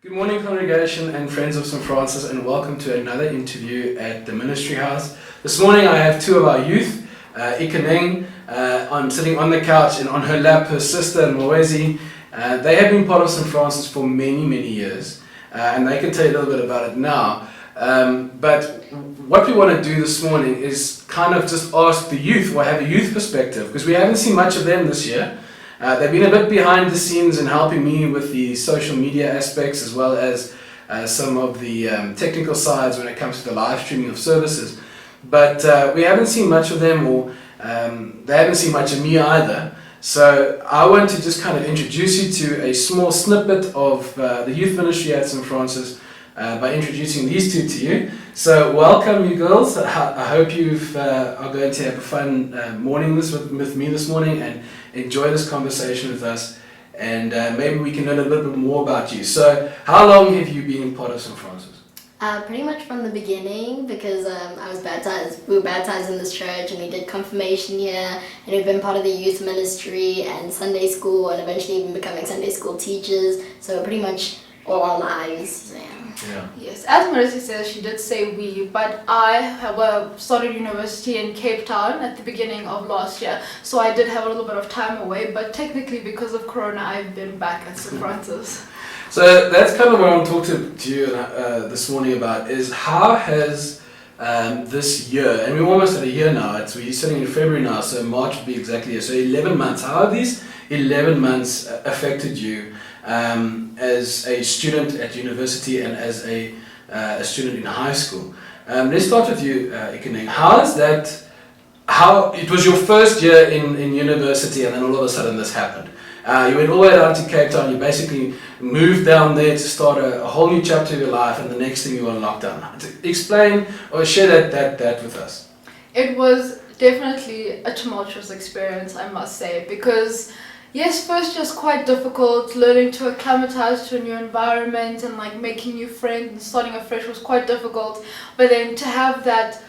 Good morning, congregation and friends of St. Francis, and welcome to another interview at the Ministry House. This morning I have two of our youth, Ikaneng, I'm sitting on the couch, and on her lap her sister Morwesi. They have been part of St. Francis for many years, and they can tell you a little bit about it now. But what we want to do this morning is kind of just ask the youth, or have a youth perspective, because we haven't seen much of them this year. They've been a bit behind the scenes in helping me with the social media aspects, as well as some of the technical sides when it comes to the live streaming of services. But we haven't seen much of them, or they haven't seen much of me either. So I want to just kind of introduce you to a small snippet of the youth ministry at St. Francis by introducing these two to you. So welcome, you girls. I hope you are going to have a fun morning with me this morning and enjoy this conversation with us, and maybe we can learn a little bit more about you. So how long have you been part of St. Francis? Pretty much from the beginning, because I was baptized. We were baptized in this church, and we did confirmation here, and we've been part of the youth ministry and Sunday school, and eventually even becoming Sunday school teachers. So pretty much all our lives. Yeah. Yes, as Morwesi says, she did say we, but I have started university in Cape Town at the beginning of last year, so I did have a little bit of time away, but technically because of Corona I've been back at St. Francis. So that's kind of what I want to talk to you this morning about, is how has this year, and we're almost at a year now, we're sitting in February now, so March would be exactly a year, so 11 months, how have these 11 months affected you as a student at university and as a student in high school? Let's start with you, Ikaneng. How it was your first year in university, and then all of a sudden this happened. You went all the way down to Cape Town, you basically moved down there to start a whole new chapter of your life, and the next thing you were in lockdown. Explain or share that with us. It was definitely a tumultuous experience, I must say, because yes, first just quite difficult, learning to acclimatize to a new environment and like making new friends and starting afresh was quite difficult, but then to have that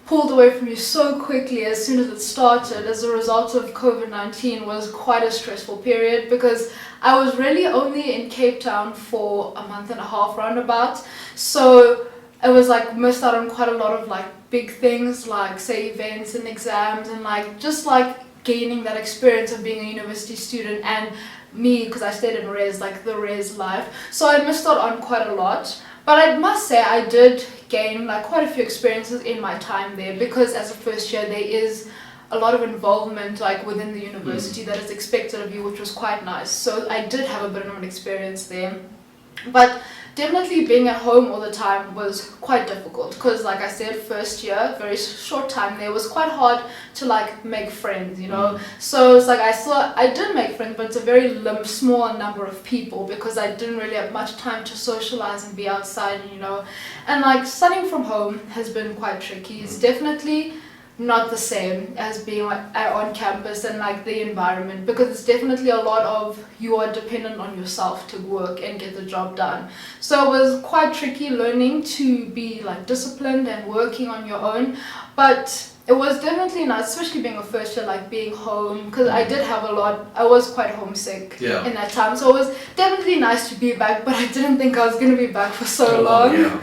pulled away from you so quickly as soon as it started as a result of COVID-19 was quite a stressful period, because I was really only in Cape Town for a month and a half roundabout, so it was like missed out on quite a lot of like big things, like say events and exams, and like just like gaining that experience of being a university student, and me, because I stayed in res, like the res life, so I missed out on quite a lot. But I must say I did gain like quite a few experiences in my time there, because as a first year there is a lot of involvement like within the university that is expected of you, which was quite nice. So I did have a bit of an experience there. But definitely being at home all the time was quite difficult, because like I said, first year, very short time there, was quite hard to like make friends, you know. So it's like I did make friends, but it's a very small number of people, because I didn't really have much time to socialize and be outside, you know. And like studying from home has been quite tricky. It's definitely not the same as being on campus and like the environment, because it's definitely a lot of you are dependent on yourself to work and get the job done. So it was quite tricky learning to be like disciplined and working on your own, but it was definitely nice, especially being a first year, like being home, because I did have I was quite homesick in that time, so it was definitely nice to be back, but I didn't think I was going to be back for so long. Yeah.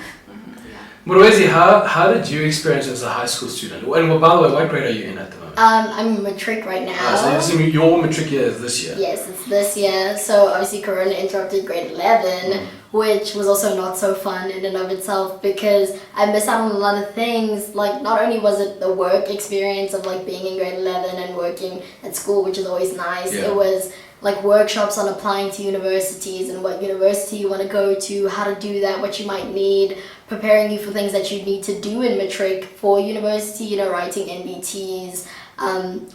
Morwesi, how did you experience as a high school student? And by the way, what grade are you in at the moment? I'm matric right now. So your matric year is this year? Yes, it's this year. So obviously Corona interrupted grade 11, which was also not so fun in and of itself, because I missed out on a lot of things. Like, not only was it the work experience of like being in grade 11 and working at school, which is always nice, it was like workshops on applying to universities and what university you want to go to, how to do that, what you might need, preparing you for things that you need to do in matric for university, you know, writing NBTs,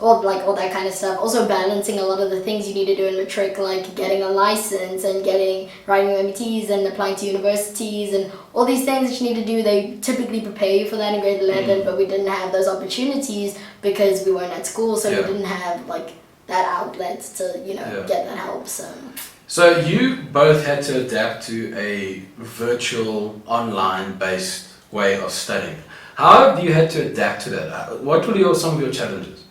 all that kind of stuff. Also balancing a lot of the things you need to do in matric, like getting a license and writing NBTs and applying to universities and all these things that you need to do. They typically prepare you for that in grade 11, but we didn't have those opportunities because we weren't at school, so we didn't have like that outlet to, you know, get that help. So you both had to adapt to a virtual, online-based way of studying. How have you had to adapt to that? What were some of your challenges?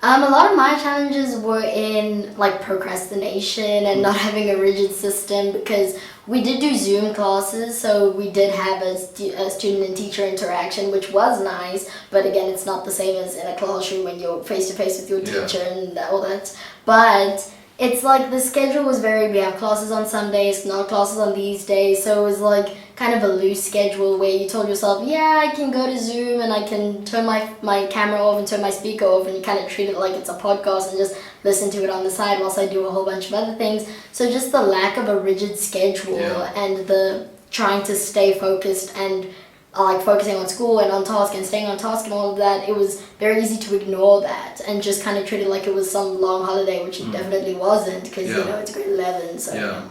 A lot of my challenges were in like procrastination and not having a rigid system, because we did do Zoom classes, so we did have a student and teacher interaction, which was nice. But again, it's not the same as in a classroom when you're face to face with your teacher and all that. But it's like the schedule was we have classes on some days, not classes on these days. So it was like kind of a loose schedule where you told yourself, yeah, I can go to Zoom and I can turn my camera off and turn my speaker off, and you kind of treat it like it's a podcast and just listen to it on the side whilst I do a whole bunch of other things. So just the lack of a rigid schedule and the trying to stay focused and like focusing on school and on task and staying on task and all of that, it was very easy to ignore that and just kind of treat it like it was some long holiday, which it definitely wasn't, because you know it's grade 11. So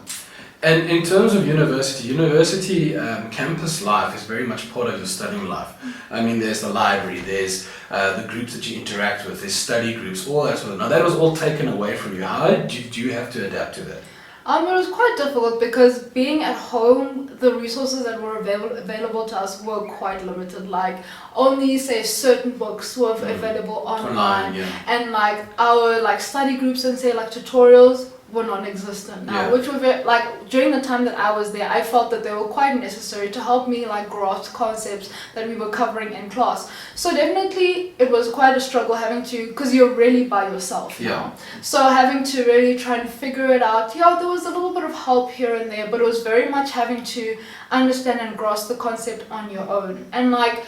And in terms of university campus life is very much part of your studying life. I mean, there's the library, there's the groups that you interact with, there's study groups, all that sort of. Now that was all taken away from you. How did you have to adapt to that? It was quite difficult because being at home, the resources that were available to us were quite limited. Like only say certain books were available online, and like our like study groups and say like tutorials were non-existent now, which were very, like during the time that I was there, I felt that they were quite necessary to help me like grasp concepts that we were covering in class. So definitely it was quite a struggle having to, because you're really by yourself now. So having to really try and figure it out. There was a little bit of help here and there, but it was very much having to understand and grasp the concept on your own. And like,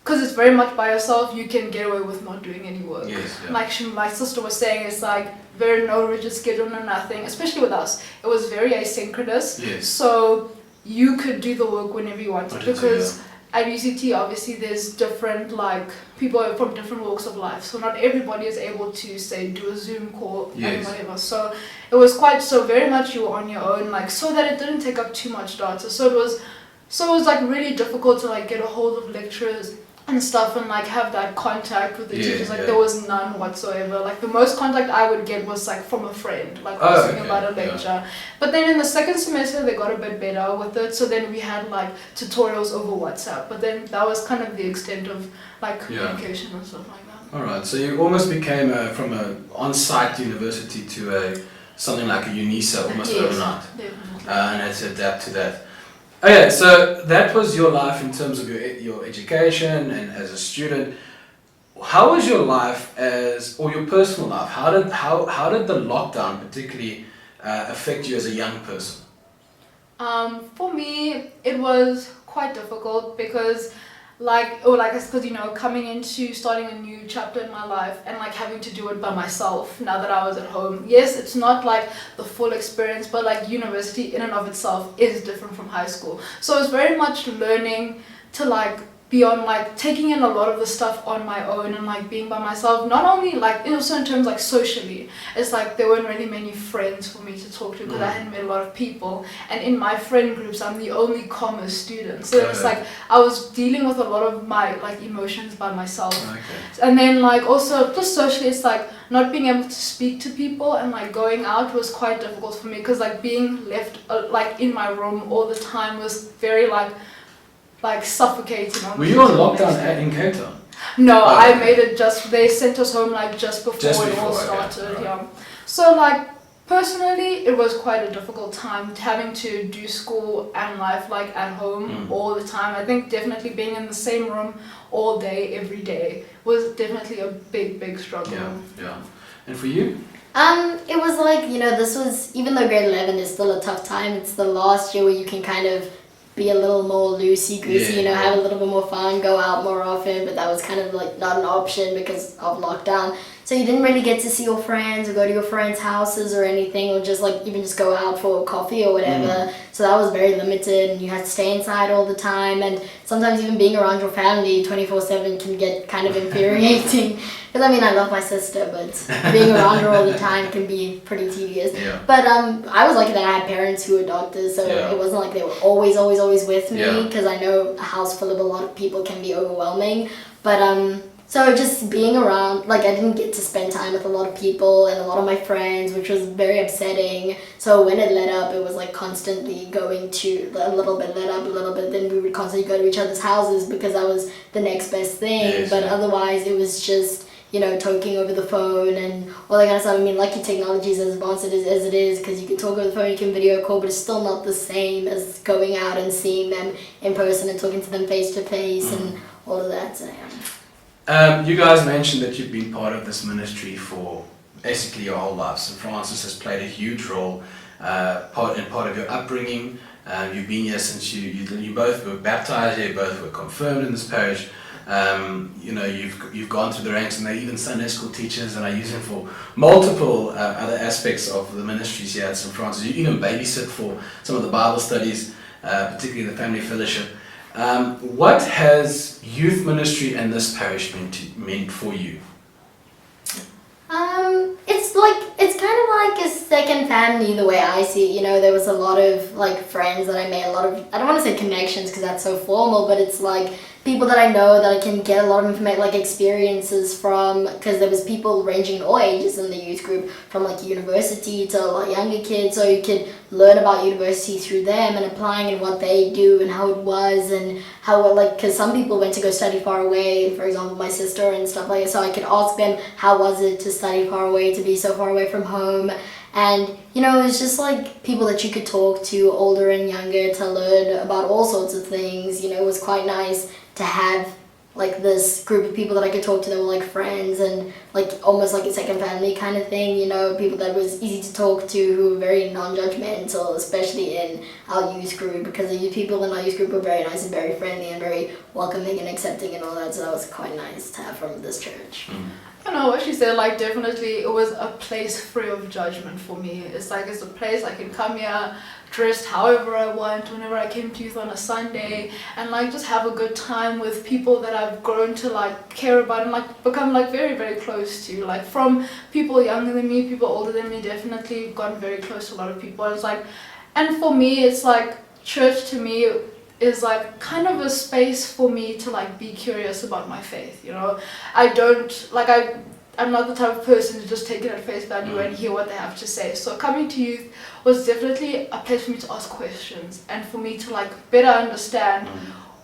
because it's very much by yourself, you can get away with not doing any work. Like my sister was saying, it's like very no rigid schedule, no nothing, especially with us. It was very asynchronous. So you could do the work whenever you wanted, because at UCT, obviously, there's different, like, people from different walks of life. So not everybody is able to, say, do a Zoom call and whatever. So it was very much you were on your own, like, so that it didn't take up too much data. So it was like really difficult to like get a hold of lecturers and stuff and like have that contact with the teachers. Like there was none whatsoever. Like the most contact I would get was like from a friend, like asking about a lecture. But then in the second semester they got a bit better with it, so then we had like tutorials over WhatsApp, but then that was kind of the extent of like communication and stuff like that. Alright, so you almost became from a on-site university to something like a UNISA almost overnight. And had to adapt to that. Okay, so that was your life in terms of your education and as a student. How was your life or your personal life? How did the lockdown particularly affect you as a young person? For me, it was quite difficult because coming into starting a new chapter in my life and like having to do it by myself now that I was at home. Yes, it's not like the full experience, but like university in and of itself is different from high school. So it's very much learning to like be on like taking in a lot of the stuff on my own and like being by myself, not only like also in terms like socially. It's like there weren't really many friends for me to talk to because I hadn't met a lot of people, and in my friend groups I'm the only commerce student, so it's like I was dealing with a lot of my like emotions by myself. And then like also just socially, it's like not being able to speak to people and like going out was quite difficult for me, because like being left like in my room all the time was very like suffocating. Were you on lockdown in Cape Town? No, I made it they sent us home like just before it all started. So like personally it was quite a difficult time having to do school and life like at home all the time. I think definitely being in the same room all day every day was definitely a big struggle. And for you? It was like, this was, even though grade 11 is still a tough time, it's the last year where you can kind of be a little more loosey-goosey, have a little bit more fun, go out more often, but that was kind of like not an option because of lockdown. So you didn't really get to see your friends or go to your friends' houses or anything, or just like even just go out for coffee or whatever. So that was very limited, and you had to stay inside all the time, and sometimes even being around your family 24/7 can get kind of infuriating. Because I mean, I love my sister, but being around her all the time can be pretty tedious. But I was lucky that I had parents who were doctors, so it wasn't like they were always with me, because I know a house full of a lot of people can be overwhelming. But so just being around, like I didn't get to spend time with a lot of people and a lot of my friends, which was very upsetting. So when it let up, it was like constantly going to a little bit let up, a little bit, then we would constantly go to each other's houses because that was the next best thing. But otherwise it was just, talking over the phone and all that kind of stuff. I mean, lucky technology is as advanced as it is, because you can talk over the phone, you can video call, but it's still not the same as going out and seeing them in person and talking to them face to face and all of that. So, yeah. You guys mentioned that you've been part of this ministry for basically your whole life. St. Francis has played a huge role, part of your upbringing. You've been here since you both were baptized, you both were confirmed in this parish. You've gone through the ranks, and they're even Sunday school teachers, and I use them for multiple other aspects of the ministries here at St. Francis. You even babysit for some of the Bible studies, particularly the family fellowship. What has youth ministry and this parish meant for you? It's kind of like a second family the way I see it. There was a lot of friends that I made, a lot of, I don't want to say connections because that's so formal, but it's people that I know that I can get a lot of information, experiences from, because there was people ranging in all ages in the youth group, from university to a lot younger kids, so you could learn about university through them and applying and what they do and how it was and how because some people went to go study far away, for example my sister and stuff like that, so I could ask them how was it to study far away, to be so far away from home. And, it was just people that you could talk to, older and younger, to learn about all sorts of things. It was quite nice to have this group of people that I could talk to that were friends and almost like a second family kind of thing, people that was easy to talk to, who were very non-judgmental, especially in our youth group, because the people in our youth group were very nice and very friendly and very welcoming and accepting and all that, so that was quite nice to have from this church. I know what she said, definitely it was a place free of judgment for me. It's it's a place I can come here dressed however I want, whenever I came to youth on a Sunday, and just have a good time with people that I've grown to care about and become very, very close to. From people younger than me, people older than me, definitely gotten very close to a lot of people. It's and for me, it's church to me is kind of a space for me to be curious about my faith. I don't I'm not the type of person to just take it at face value and hear what they have to say. So coming to youth was definitely a place for me to ask questions and for me to better understand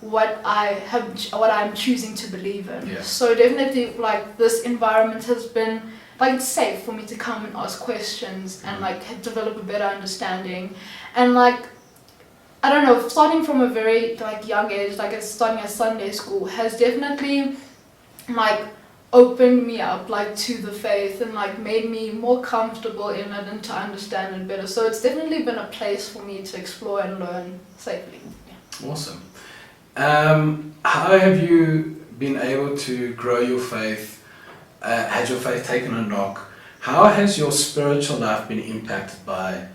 what I'm choosing to believe in. Yeah. So definitely this environment has been it's safe for me to come and ask questions and develop a better understanding. And I don't know, starting from a very young age, starting at Sunday school, has definitely opened me up to the faith and made me more comfortable in it and to understand it better. So it's definitely been a place for me to explore and learn safely. Yeah. Awesome. How have you been able to grow your faith? Has your faith taken a knock? How has your spiritual life been impacted by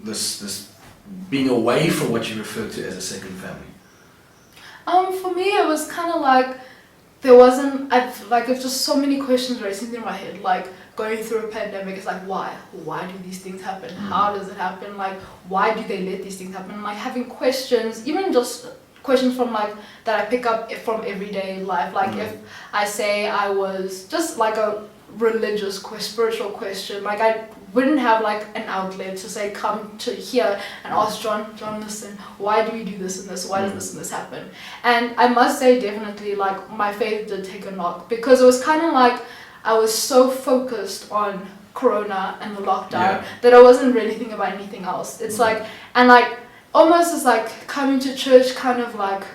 this being away from what you refer to as a second family? For me, it was kind of there wasn't, it's just so many questions racing through my head, going through a pandemic, it's why? Why do these things happen? How does it happen? Why do they let these things happen? Having questions, even just questions from that I pick up from everyday life, if I say I was just a religious spiritual question, I wouldn't have an outlet to say come to here and ask John, listen, why do we do this and this, why does this and this happen? And I must say definitely my faith did take a knock, because it was kind of I was so focused on Corona and the lockdown that I wasn't really thinking about anything else. It's almost as coming to church kind of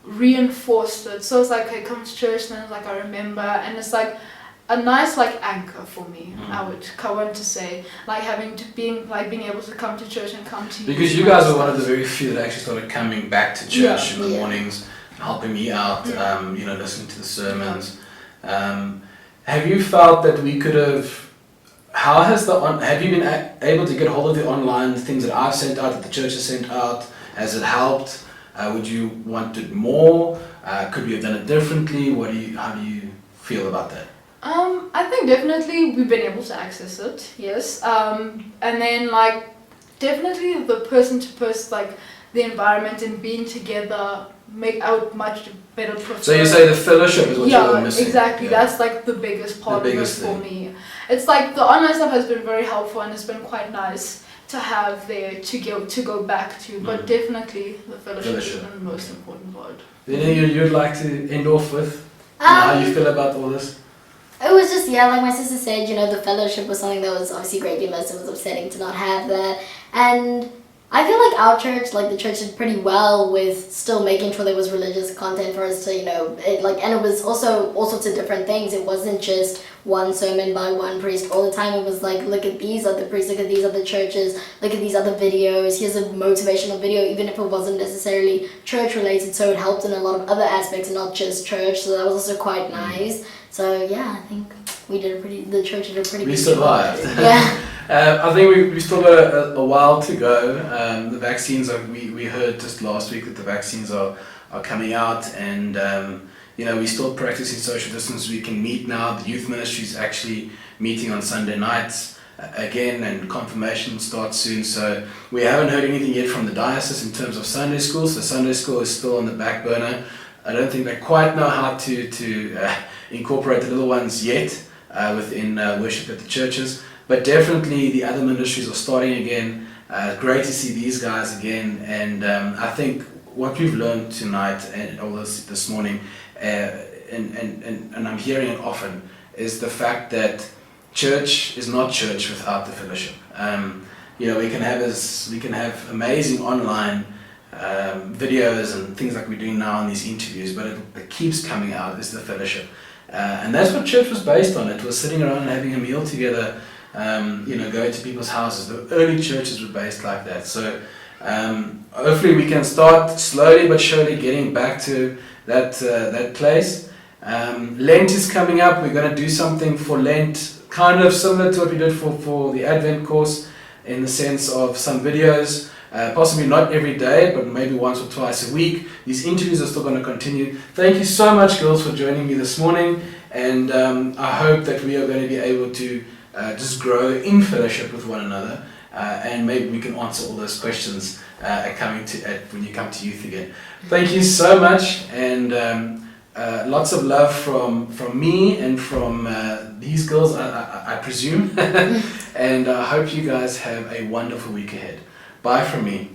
reinforced it. So it's okay, come to church, and then I remember, and it's a nice anchor for me. I want to say having to being able to come to church and come to because you guys were one of the very few that actually started coming back to church in the mornings, helping me out, listening to the sermons. Have you felt that we could have? Have you been able to get hold of the online things that I've sent out, that the church has sent out? Has it helped? Would you want it more? Could we have done it differently? How do you feel about that? I think definitely we've been able to access it, yes. And then definitely the person to person, the environment and being together I would much better prefer. So you say the fellowship is what you were missing? Exactly. Yeah, exactly. That's the biggest part of it for me. It's the online stuff has been very helpful and it's been quite nice to have there to go back to, but definitely the fellowship is the most important part. Then you'd like to end off with how you feel about all this? It was just, yeah, like my sister said, you know, the fellowship was something that was obviously greatly missed. It was upsetting to not have that. And I feel like our church, like the church did pretty well with still making sure there was religious content for us to, you know, and it was also all sorts of different things. It wasn't just one sermon by one priest all the time. It was like, look at these other priests, look at these other churches, look at these other videos. Here's a motivational video, even if it wasn't necessarily church related. So it helped in a lot of other aspects, not just church. So that was also quite nice. So yeah, I think the church did a pretty good job. We survived. Yeah. I think we still got a while to go. The vaccines we heard just last week that the vaccines are coming out, and you know, we're still practicing social distance. We can meet now. The youth ministry is actually meeting on Sunday nights again, and confirmation starts soon. So we haven't heard anything yet from the diocese in terms of Sunday school. So Sunday school is still on the back burner. I don't think they quite know how to incorporate the little ones yet within worship at the churches. But definitely the other ministries are starting again. Great to see these guys again. And I think what we've learned tonight and all this morning, and I'm hearing it often, is the fact that church is not church without the fellowship. You know, we can have amazing online videos and things like we're doing now in these interviews, but it keeps coming out is the fellowship. And that's what church was based on. It was sitting around and having a meal together, you know, going to people's houses. The early churches were based like that. So hopefully we can start slowly but surely getting back to that place. Lent is coming up. We're going to do something for Lent, kind of similar to what we did for the Advent course, in the sense of some videos. Possibly not every day, but maybe once or twice a week. These interviews are still going to continue. Thank you so much, girls, for joining me this morning, and I hope that we are going to be able to just grow in fellowship with one another, and maybe we can answer all those questions when you come to youth again. Thank you so much, and lots of love from me and from these girls, I presume, and I hope you guys have a wonderful week ahead. Bye from me.